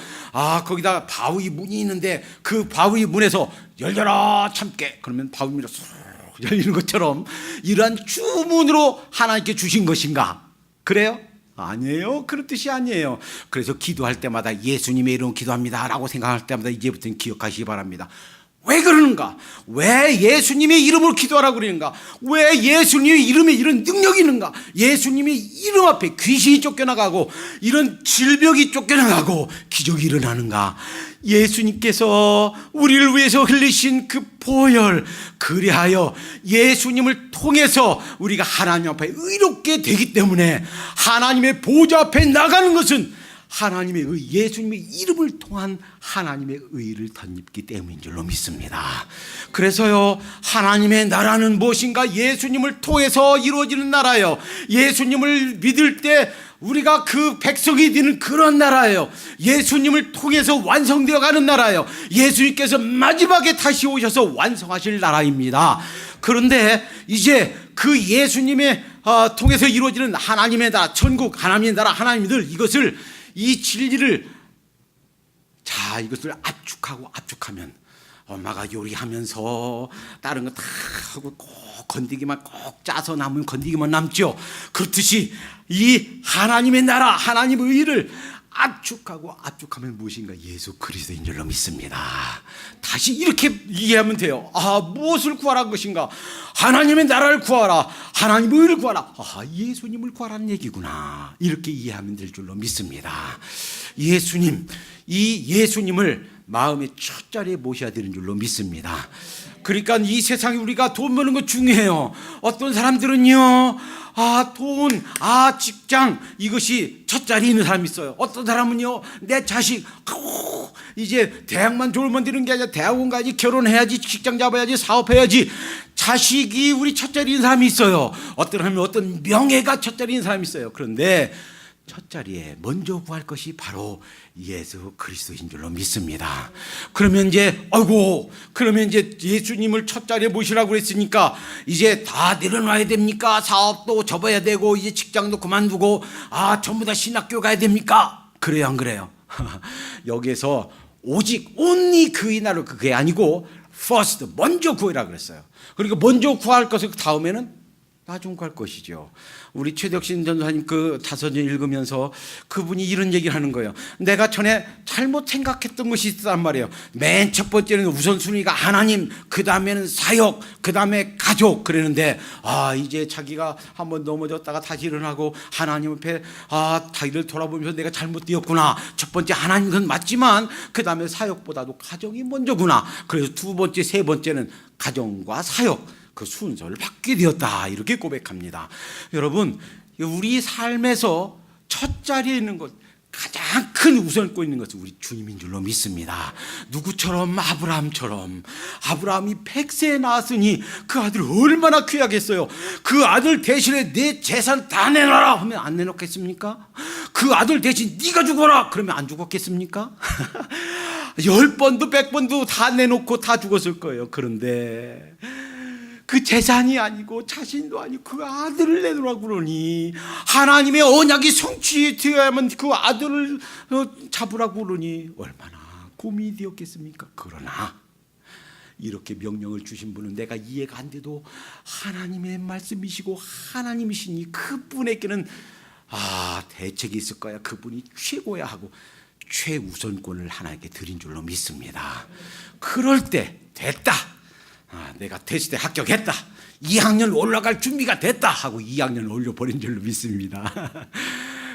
거기다 바위 문이 있는데 그 바위 문에서 열려라 참깨 그러면 바위 문이 쏙 열리는 것처럼 이러한 주문으로 하나님께 주신 것인가? 그래요? 아니에요. 그런 뜻이 아니에요. 그래서 기도할 때마다 예수님의 이름으로 기도합니다 라고 생각할 때마다 이제부터는 기억하시기 바랍니다. 왜 그러는가? 왜 예수님의 이름으로 기도하라고 그러는가? 왜 예수님의 이름에 이런 능력이 있는가? 예수님의 이름 앞에 귀신이 쫓겨나가고 이런 질병이 쫓겨나가고 기적이 일어나는가? 예수님께서 우리를 위해서 흘리신 그 보혈, 그리하여 예수님을 통해서 우리가 하나님 앞에 의롭게 되기 때문에 하나님의 보좌 앞에 나가는 것은 하나님의 예수님의 이름을 통한 하나님의 의를 덧입기 때문인 줄로 믿습니다. 그래서요, 하나님의 나라는 무엇인가? 예수님을 통해서 이루어지는 나라예요. 예수님을 믿을 때 우리가 그 백성이 되는 그런 나라예요. 예수님을 통해서 완성되어 가는 나라예요. 예수님께서 마지막에 다시 오셔서 완성하실 나라입니다. 그런데 이제 그 예수님의 통해서 이루어지는 하나님의 나라, 천국, 하나님의 나라, 하나님들 이 진리를 이것을 압축하면 엄마가 요리하면서 다른 거 다 하고 꼭 건더기만 꼭 짜서 남으면 건더기만 남죠. 그렇듯이 이 하나님의 나라, 하나님의 의를 압축하면 무엇인가? 예수 그리스도인 줄로 믿습니다. 다시 이렇게 이해하면 돼요. 무엇을 구하라는 것인가? 하나님의 나라를 구하라. 하나님의 의를 구하라. 예수님을 구하라는 얘기구나. 이렇게 이해하면 될 줄로 믿습니다. 이 예수님을 마음의 첫 자리에 모셔야 되는 줄로 믿습니다. 그러니까 이 세상에 우리가 돈 버는 거 중요해요. 어떤 사람들은요, 돈, 직장, 이것이 첫 자리에 있는 사람이 있어요. 어떤 사람은요, 내 자식, 이제 대학만 졸면 되는 게 아니라 대학원 가야지, 결혼해야지, 직장 잡아야지, 사업해야지. 자식이 우리 첫 자리에 있는 사람이 있어요. 어떤 사람은 어떤 명예가 첫 자리에 있는 사람이 있어요. 그런데 첫 자리에 먼저 구할 것이 바로 예수 그리스도인 줄로 믿습니다. 그러면 이제 예수님을 첫 자리에 모시라고 그랬으니까 이제 다 내려놔야 됩니까? 사업도 접어야 되고 이제 직장도 그만두고 전부 다 신학교 가야 됩니까? 그래요, 안 그래요? 여기에서 오직 only 그의 나라로, 그게 아니고 first, 먼저 구해라 그랬어요. 그러니까 먼저 구할 것을 다음에는 나중 구할 것이죠. 우리 최덕신 전도사님 그 다서전 읽으면서 그분이 이런 얘기를 하는 거예요. 내가 전에 잘못 생각했던 것이 있단 말이에요. 맨 첫 번째는 우선순위가 하나님, 그 다음에는 사역, 그 다음에 가족 그러는데 이제 자기가 한번 넘어졌다가 다시 일어나고 하나님 앞에 자기를 돌아보면서 내가 잘못되었구나. 첫 번째 하나님은 맞지만 그 다음에 사역보다도 가정이 먼저구나. 그래서 두 번째, 세 번째는 가정과 사역, 그 순서를 바뀌게 되었다. 이렇게 고백합니다. 여러분, 우리 삶에서 첫 자리에 있는 것, 가장 큰 우선권이 있는 것은 우리 주님인 줄로 믿습니다. 누구처럼? 아브라함처럼. 아브라함이 100세에 낳았으니 그 아들 얼마나 귀하겠어요. 그 아들 대신에 내 재산 다 내놔라 하면 안 내놓겠습니까? 그 아들 대신 네가 죽어라 그러면 안 죽었겠습니까? 10번도 100번도 다 내놓고 다 죽었을 거예요. 그런데 그 재산이 아니고 자신도 아니고 그 아들을 내놓으라고 그러니, 하나님의 언약이 성취되어야만 그 아들을 잡으라고 그러니 얼마나 고민이 되었겠습니까? 그러나 이렇게 명령을 주신 분은 내가 이해가 안 돼도 하나님의 말씀이시고 하나님이시니 그분에게는 대책이 있을 거야, 그분이 최고야 하고 최우선권을 하나님께 드린 줄로 믿습니다. 그럴 때 됐다, 내가 테스트에 합격했다, 2학년 올라갈 준비가 됐다 하고 2학년 올려버린 줄로 믿습니다.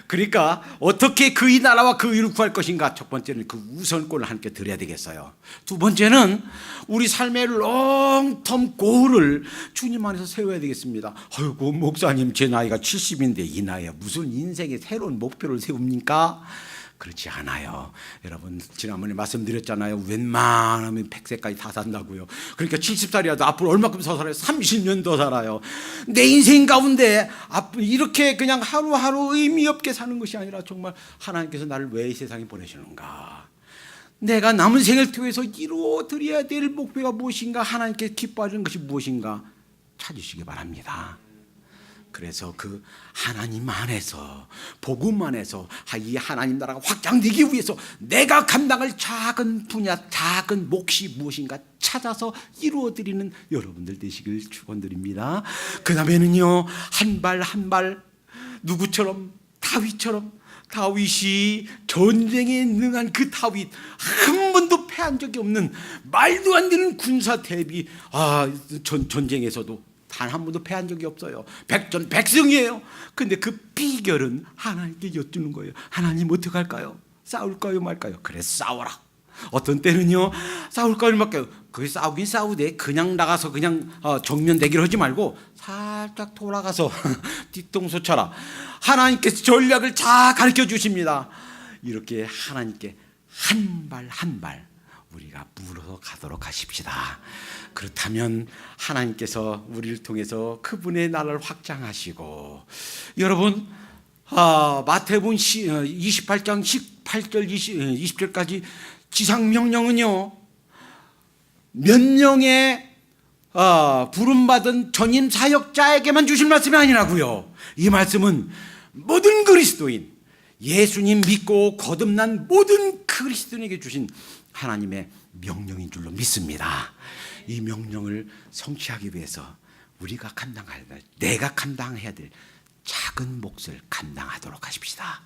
그러니까 어떻게 그의 나라와 그 의를 구할 것인가? 첫 번째는 그 우선권을 함께 드려야 되겠어요. 두 번째는 우리 삶의 롱텀 고울을 주님 안에서 세워야 되겠습니다. 아이고 목사님, 제 나이가 70인데 이 나이에 무슨 인생의 새로운 목표를 세웁니까? 그렇지 않아요. 여러분, 지난번에 말씀드렸잖아요. 웬만하면 100세까지 다 산다고요. 그러니까 70살이라도 앞으로 얼마큼 더 살아요? 30년 더 살아요. 내 인생 가운데 이렇게 그냥 하루하루 의미 없게 사는 것이 아니라 정말 하나님께서 나를 왜 이 세상에 보내시는가, 내가 남은 생을 통해서 이루어드려야 될 목표가 무엇인가, 하나님께 기뻐하는 것이 무엇인가 찾으시기 바랍니다. 그래서 그 하나님 안에서, 복음 안에서 이 하나님 나라가 확장되기 위해서 내가 감당할 작은 분야, 작은 몫이 무엇인가 찾아서 이루어드리는 여러분들 되시길 축원드립니다. 그 다음에는요, 한 발 한 발 누구처럼, 다윗처럼, 다윗이 전쟁에 능한 그 다윗, 한 번도 패한 적이 없는 말도 안 되는 군사 대비, 전쟁에서도 단 한 번도 패한 적이 없어요. 백전백승이에요. 근데 그 비결은 하나님께 여쭈는 거예요. 하나님 어떡할까요? 싸울까요 말까요? 그래 싸워라. 어떤 때는요, 싸울까요 말까요? 그게 싸우긴 싸우되 그냥 나가서 그냥 정면 대결 하지 말고 살짝 돌아가서 뒤통수 쳐라. 하나님께서 전략을 잘 가르쳐 주십니다. 이렇게 하나님께 한 발 한 발 우리가 물어서 가도록 하십시다. 그렇다면 하나님께서 우리를 통해서 그분의 나라를 확장하시고, 여러분 마태복음 28장 18절 20절까지 지상명령은요, 몇 명의 부름받은 전임 사역자에게만 주신 말씀이 아니라고요. 이 말씀은 모든 그리스도인, 예수님 믿고 거듭난 모든 그리스도인에게 주신 하나님의 명령인 줄로 믿습니다. 이 명령을 성취하기 위해서 우리가 감당해야 될, 내가 감당해야 될 작은 몫을 감당하도록 하십시다.